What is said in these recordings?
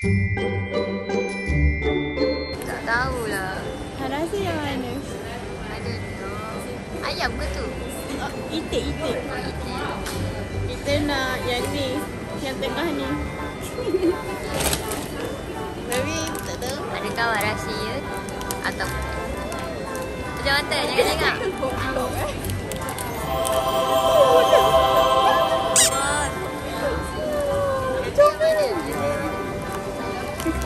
Tak tahulah. Rasa yang mana? Ada tu. Ayam ke tu? Itik. Oh, itik. Kita nak yang ni. Yang tengah ni. Baby, tak tahu. Adakah awak rahsia? Atau macam mata? Jangan tengok. Macam mana?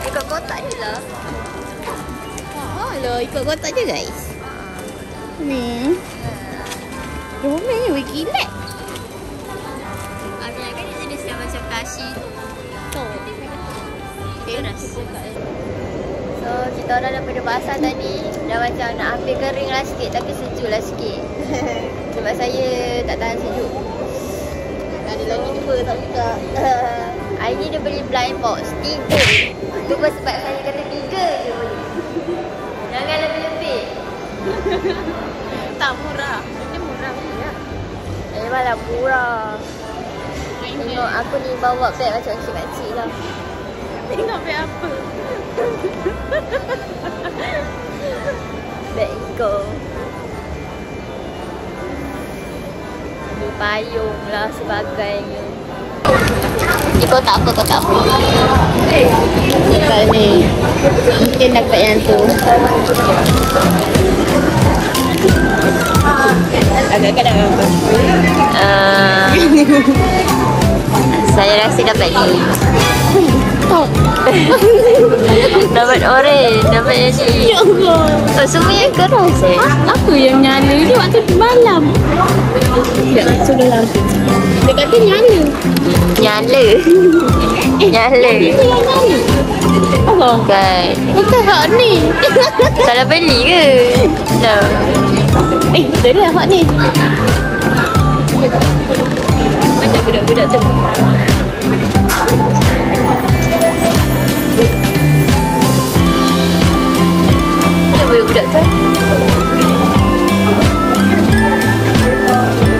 Ikut kotak je lah. Loh, ikut kotak je guys. Ni. Romel ni kilat. Ambil kan dia jenis yang macam kashi tu. Itu rasa. So, kita orang daripada pasar tadi dah macam nak hampir kering lah sikit tapi sejuk lah sikit. Sebab saya tak tahan sejuk. Ada lagi 2 tak buka. Hari ni dia beli blind box 3. Tu sebab saya kata 3 je boleh. Jangan lebih-lebih. Tak murah. Ini murah ya. Malah murah. Tengok aku ni bawa beg macam kecil-kecil lah. Tengok beg apa? Beg kau. Ada payung lah sebagainya. Kau tak apa. Dekat ni. Mungkin dapat yang tu. Agak-agak dah apa? Saya rasa dapat ni. Dapat orange, dapat yang ni. Ya Allah. Oh, semua yang keras Apa yang nyala ni waktu malam? Tak, sudah lampu. Dia kata nyala. Nyala. Nyala. Itu yang nyala. Allah. Kan. Kita hak ni. Salah beli ke? Tak. Betul lah hak ni. Macam budak-budak tu. Mana budak-budak tu?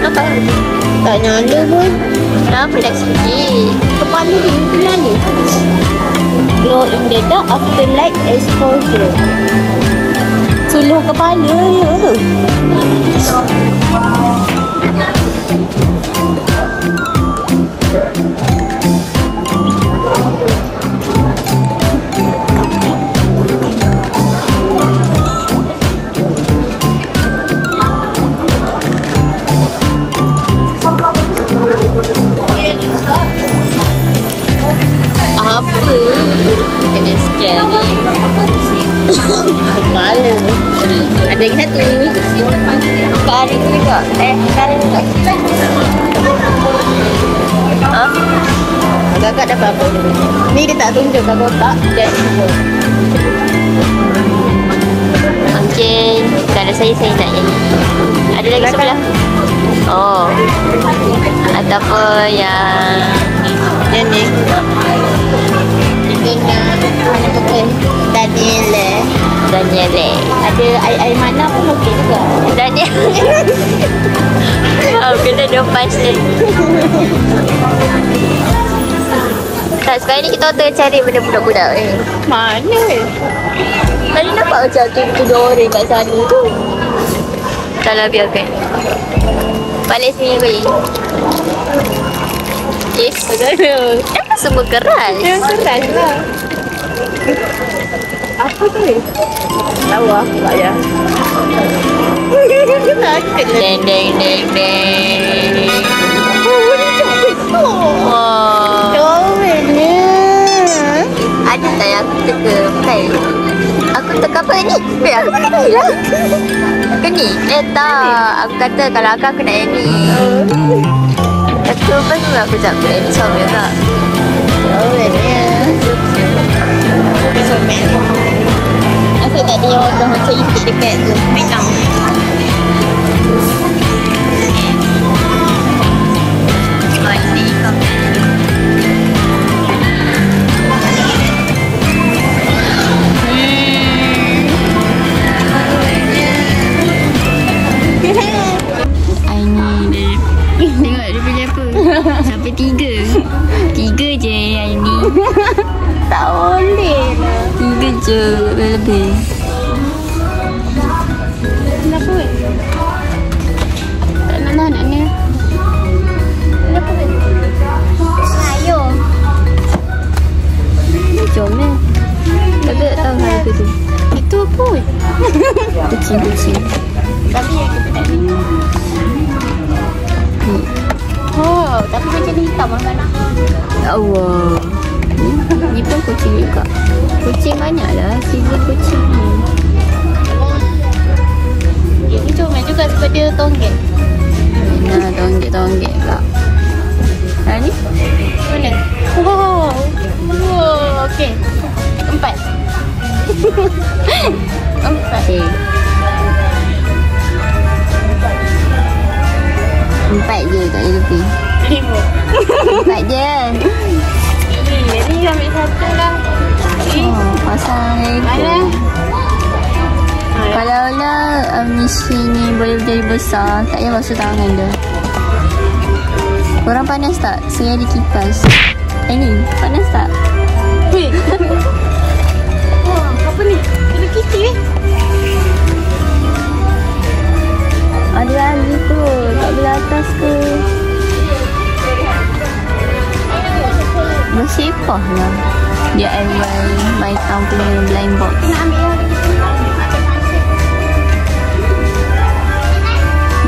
Apa? Tak nyala pun. Kenapa dah sikit? Kepala dia nyala. Glow in the dark after light exposure. Suluh kepala dia tu. Apa? Kena scan ni. Kepala. Ada lagi satu. Kari juga. Kari juga. Ha? Agak-agak dah berapa dulu. Ni dia tak tunjuk kat kotak. Dia info. Mungkin kalau saya nak yang ni. Ada lagi sebelah? Oh. Ataupun yang ni. Kita nak Danielle. Ada air mana pun okey juga. Danielle. Oh, kena dia pasti. Tak, sekarang ni kita tengah cari benda budak-budak ni. Mana? Tadi nampak macam tu orang kat sana tu. Tak lah, biarkan. Balik sini balik. Yes. Betul. Kenapa semua keras? Yang keras lah. Apa tu ni? Tahu lah, tak ya. Deng. Oh, ni cantik tu. Wah. Comelnya. Ada tak yang aku teka? Baik. Aku teka apa ni? Baik, aku nak ni lah. Ke ni? Tak. Aku kata kalau aku nak yang ni. Tapi lepas tu aku cakap yang ni comel tak? Comelnya. Comel. Aku tak ada yang warna macam itik dekat tu. Memang. Oh, ini comel. Tengok dia punya apa. Sampai 3 je hari ni. Tak boleh lah. 3 je lebih. Kenapa weh? Tak nak ni. Kenapa weh? Ayo. Jom ni. Tapi tak tahu harga tu. Itu apa weh? Kucing-kucing. Tapi yang kita tak ni. Oh, tapi macam ni hitam lah kan? Allah. Ni pun kucing juga. Kucing banyak lah. Season kucing ni. Ini comel juga sebab dia tonggek. Nah, tonggek pula. Ni? Mana? Wow. Wow, okey. 4. 4. Okay. 4 je, tak boleh lebih. 5. 4 je. Ni ambil satu lah. Oh, pasang Mana? Kalau lah mesin ni boleh jadi besar, tak payah basuh tangan dah. Korang panas tak? Saya ada kipas. Ni, panas tak? Weh. Wah, apa ni? Hello Kitty weh. Ada lagi tu, kat belah atas ke. Bersepah lah. DIY My Town punya blind box. Nak ambil yang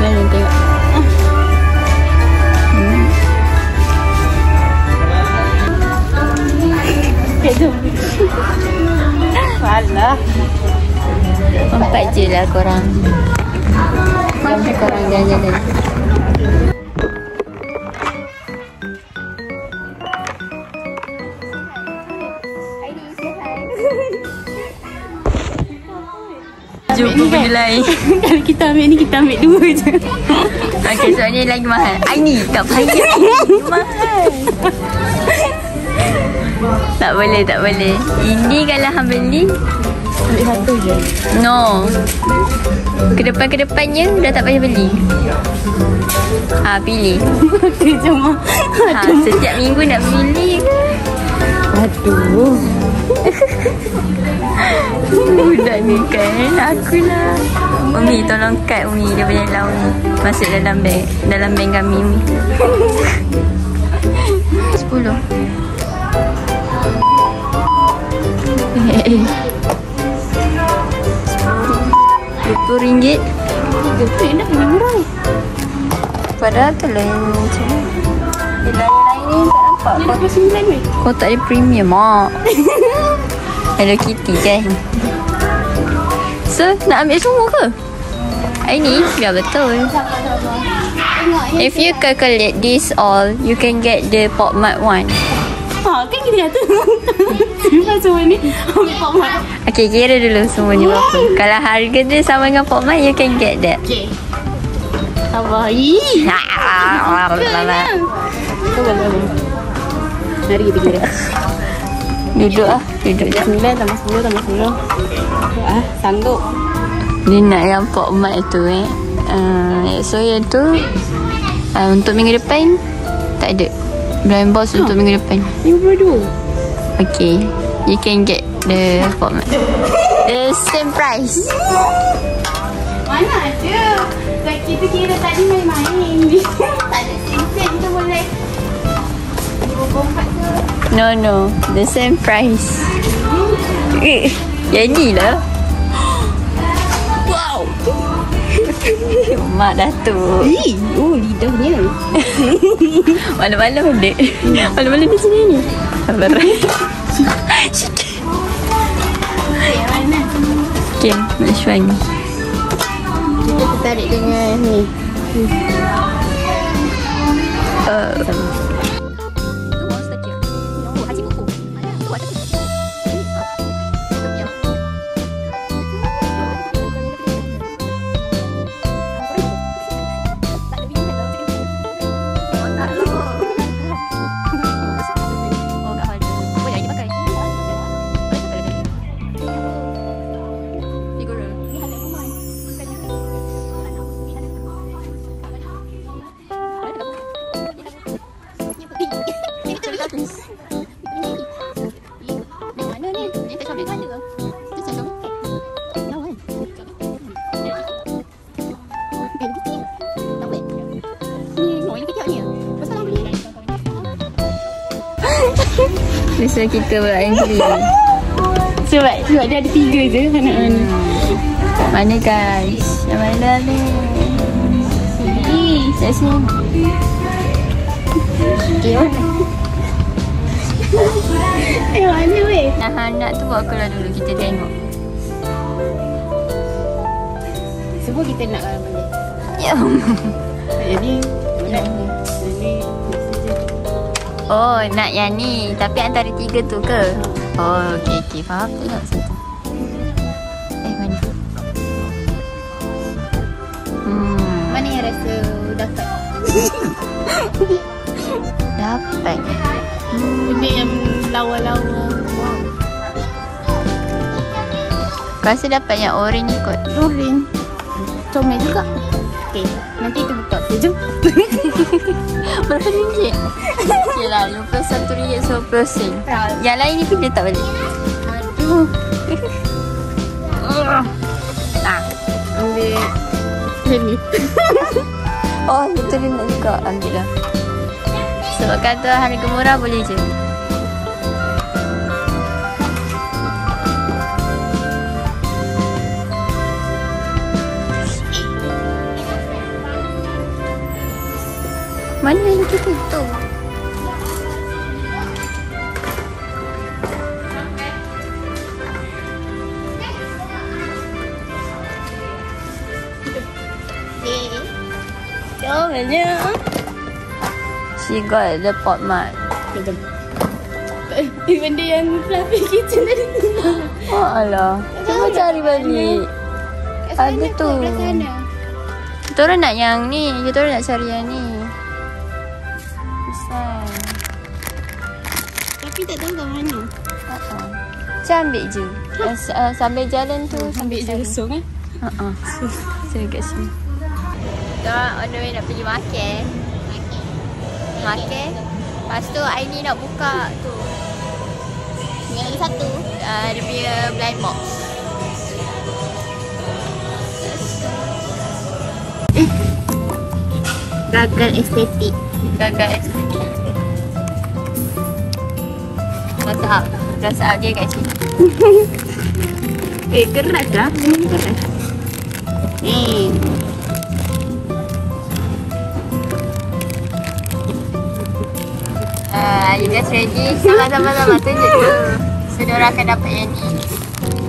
Mana tengok. Okay, jom. Alah. 4 je lah korang. Jom korang jalan-jalan. Jumpa benda lain. Kalau kita ambil ni, kita ambil 2 je. Okay, so ni lagi mahal. Ni tak payah. Mahal. Tak boleh, tak boleh. Ini kalau hang beli, Ambil 1 je. no. Kedepan-kedepannya dah tak payah beli. Pilih. Okay, jom. Setiap minggu nak beli ke? Aduh. Budak ni kan aku lah. Umi tolong cut Umi dia punya lauk ni. Masuk dalam beg. Dalam beg kami Umi. 10. RM20. Itu enak ni murah. Padahal tu lah yang macam ni. Lain-lain ni tak nampak. Ni 29 weh. Kau tak ada premium mak. Hello Kitty kan. So nak ambil semua ke? Ini biar betul. If you calculate this all, you can get the Pop Mart one. Ha, kan kita kata. Sebab semua ni ambil Pop Mart. Okay, kira dulu semuanya berapa. Kalau harga dia sama dengan Pop Mart, you can get that. Okay. Sabar. Ih. Sabar. Mari kita kira. Duduk lah. Duduk je. 9 tambah 10 tambah 10. Sanggup. Dia nak yang Pop Mart tu so yang tu untuk minggu depan tak ada. Blind box untuk minggu depan. 52. Okay, you can get the Pop Mart. The same price. Mana ada? Kita kira tadi main-main. Tak ada sen-sen kita boleh. 24 ke? No, the same price. Jadi lah. Wow. Mak Datuk. Oh, lidahnya. Malam-malam dek. Malam-malam di sini ni. Sabar. Yang mana? Okay, let's try ni. Kita tarik dengan ni. ni. Ni tak sampai mana ke? Tu sampai mana? Lawan. Misal kita pula angry. Sebab dia ada 3 je anak-anak. Mana guys? Yang mana ni? Saya sini. Mana weh? Anak tu bawa keluar dulu, kita tengok. Semua kita nak lah benda. Ya. Jadi nak ni. Oh, nak yang ni. Tapi antara 3 tu ke? Oh, okey. Faham tengok situ. Mana? Mana yang rasa dapat? Dapat. Benda yang lawa-lawa. Kau rasa dapat yang orange ni kot? Orange. Comel juga. Okey, nanti kita buka. Jom. Berapa ringgit? Okey lah, RM51.90. Yang lain ni pindah tak balik? Aduh. Ambil ni. Oh, betul dia nak juga. Ambil lah. Sebab kata harga murah boleh je. Mana yang kita tu? Comelnya. She got the pot mat. Betul. Benda yang fluffy kitchen tadi. Oh alah. Cuba cari balik. Ada tu. Kita orang nak yang ni. Kita orang nak cari yang ni. Besar. Tapi tak tahu kat mana. Macam ambil je. Sambil jalan tu. Ambil je lesung eh. Saya kat sini. Kita orang on the way nak pergi makan. Makan. Lepas tu Aini nak buka tu. Yang lagi satu. Dia punya blind box. Gagal estetik. Rasa dia kat sini. Keras lah. Keras. You guys ready? Sama-sama tunjuk tu. So, diorang akan dapat yang ni.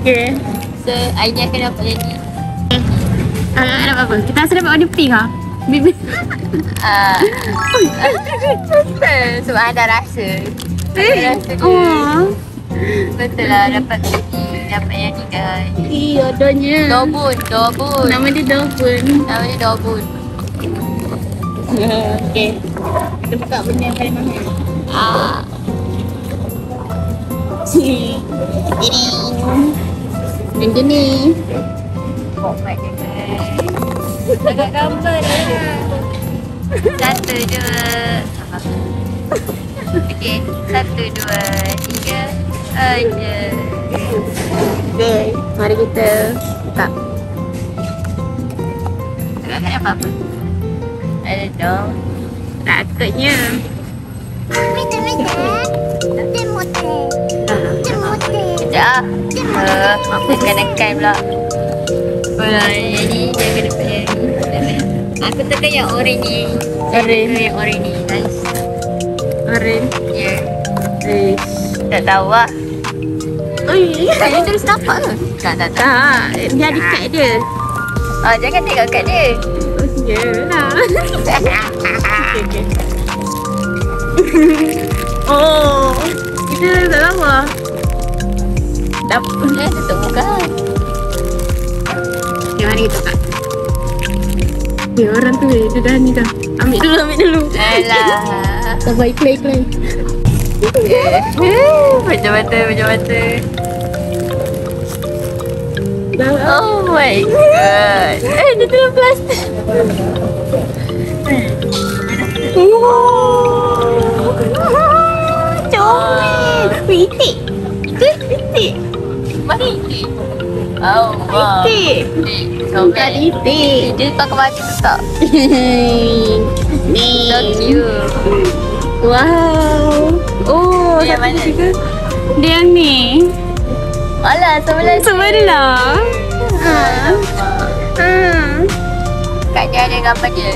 Okay. So, Aini akan dapat yang ni. Nak apa? Kita rasa dapat warna pink lah. Bibi. Sebab ada rasa. Ada rasa dia. Betul lah, dapat ni. Dapat yang ni guys. Adanya. Dobun. Nama dia Dobun. Okay. Kita buka benda yang paling mahal. Ini. Benda ni. Oh my god. Agak gambar dia. 1, 2. Okay. 1, 2, 3. Aja. Okay. Mari kita buka. Tak ada apa-apa. I don't know. Takutnya. Sekejap. Nekan pula. Yang ni jaga depan yang ni. Aku tekan yang orange ni. Yang orange ni guys. Orange. Ya. Tak tahu lah. Tadi terus nampak ke? Tak. Dia ada kad dia. Jangan tengok kad dia. Yelah. Okay. Oh, kita tak tahu lah. Dapat. Tutup muka. Okay, mari kita buka. Okay, orang tu dia dah ni dah. Ambil dulu. Alah. Sabar, iklan. Macam mata. Oh my god. Dia dalam plastik. Comel. Itik. Titik. Titik. Mana titik? Oh, wow. Titik. Bukan titik. Dia pakai baju tu tak? Ni. So cute. Wow. Oh, Dia satu mana? juga. Dia yang ni. Alah, sebelah. Kat dia ada gambar dia.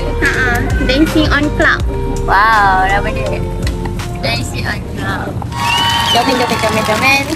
Dancing on cloud. Wow, nama dia. Daisy on cloud. Jomin.